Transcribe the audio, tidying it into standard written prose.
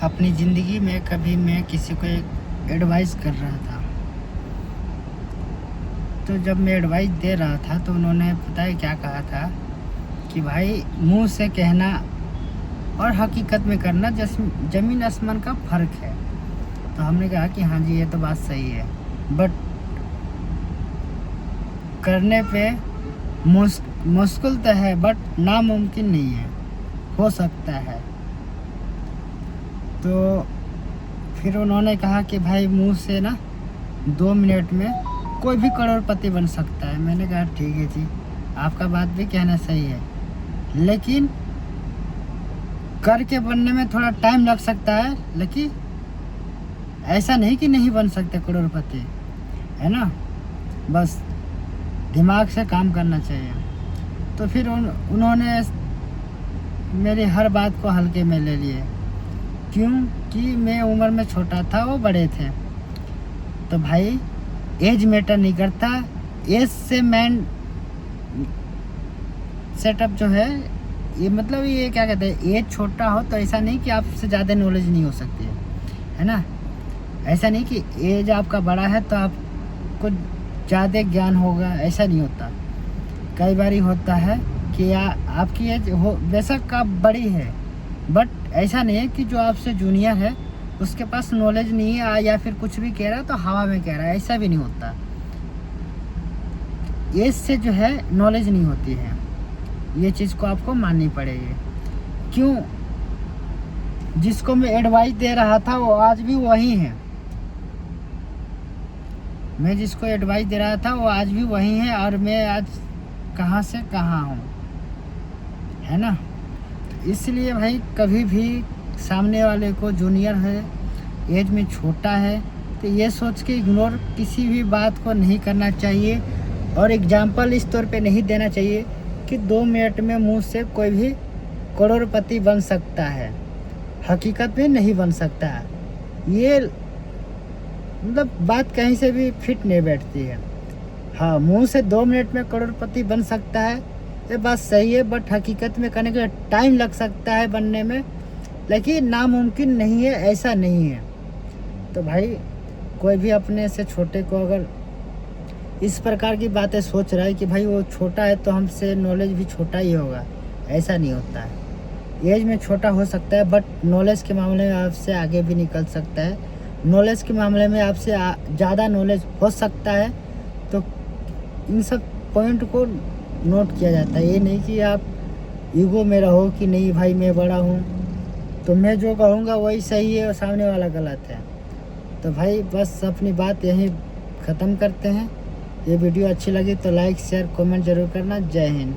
अपनी ज़िंदगी में कभी मैं किसी को एक एडवाइस कर रहा था, तो जब मैं एडवाइस दे रहा था तो उन्होंने पता है क्या कहा था कि भाई मुंह से कहना और हकीकत में करना ज़मीन आसमान का फ़र्क है। तो हमने कहा कि हाँ जी, ये तो बात सही है, बट करने पे मुश्किल तो है, बट नामुमकिन नहीं है, हो सकता है। तो फिर उन्होंने कहा कि भाई मुंह से ना 2 मिनट में कोई भी करोड़पति बन सकता है। मैंने कहा ठीक है जी, आपका बात भी कहना सही है, लेकिन करके बनने में थोड़ा टाइम लग सकता है, लेकिन ऐसा नहीं कि नहीं बन सकते करोड़पति, है ना। बस दिमाग से काम करना चाहिए। तो फिर उन्होंने मेरी हर बात को हल्के में ले लिए, क्योंकि मैं उम्र में छोटा था, वो बड़े थे। तो भाई एज मैटर नहीं करता, एज से मैन सेटअप जो है, ये मतलब ये क्या कहते हैं, एज छोटा हो तो ऐसा नहीं कि आपसे ज़्यादा नॉलेज नहीं हो सकती है ना। ऐसा नहीं कि एज आपका बड़ा है तो आपको ज़्यादा ज्ञान होगा, ऐसा नहीं होता। कई बार होता है कि आपकी एज हो बेशक आप बड़ी है, बट ऐसा नहीं है कि जो आपसे जूनियर है उसके पास नॉलेज नहीं है या फिर कुछ भी कह रहा है तो हवा में कह रहा है, ऐसा भी नहीं होता। एज से जो है नॉलेज नहीं होती है, ये चीज़ को आपको माननी पड़ेगी। क्यों? जिसको मैं एडवाइस दे रहा था वो आज भी वही है। मैं जिसको एडवाइस दे रहा था वो आज भी वही है, और मैं आज कहाँ से कहाँ हूँ, है ना। तो इसलिए भाई कभी भी सामने वाले को जूनियर है, एज में छोटा है, तो ये सोच के इग्नोर किसी भी बात को नहीं करना चाहिए, और एग्जाम्पल इस तौर पे नहीं देना चाहिए कि 2 मिनट में मुंह से कोई भी करोड़पति बन सकता है। हकीकत में नहीं बन सकता है, ये मतलब बात कहीं से भी फिट नहीं बैठती है। हाँ, मुंह से 2 मिनट में करोड़पति बन सकता है, ये बात सही है, बट हकीकत में करने के टाइम लग सकता है बनने में, लेकिन नामुमकिन नहीं है, ऐसा नहीं है। तो भाई कोई भी अपने से छोटे को अगर इस प्रकार की बातें सोच रहा है कि भाई वो छोटा है तो हमसे नॉलेज भी छोटा ही होगा, ऐसा नहीं होता है। एज में छोटा हो सकता है, बट नॉलेज के मामले में आपसे आगे भी निकल सकता है, नॉलेज के मामले में आपसे ज़्यादा नॉलेज हो सकता है। तो इन सब पॉइंट को नोट किया जाता है, ये नहीं कि आप ईगो में रहो कि नहीं भाई मैं बड़ा हूँ तो मैं जो कहूँगा वही सही है और सामने वाला गलत है। तो भाई बस अपनी बात यहीं ख़त्म करते हैं। ये वीडियो अच्छी लगी तो लाइक शेयर कमेंट ज़रूर करना। जय हिंद।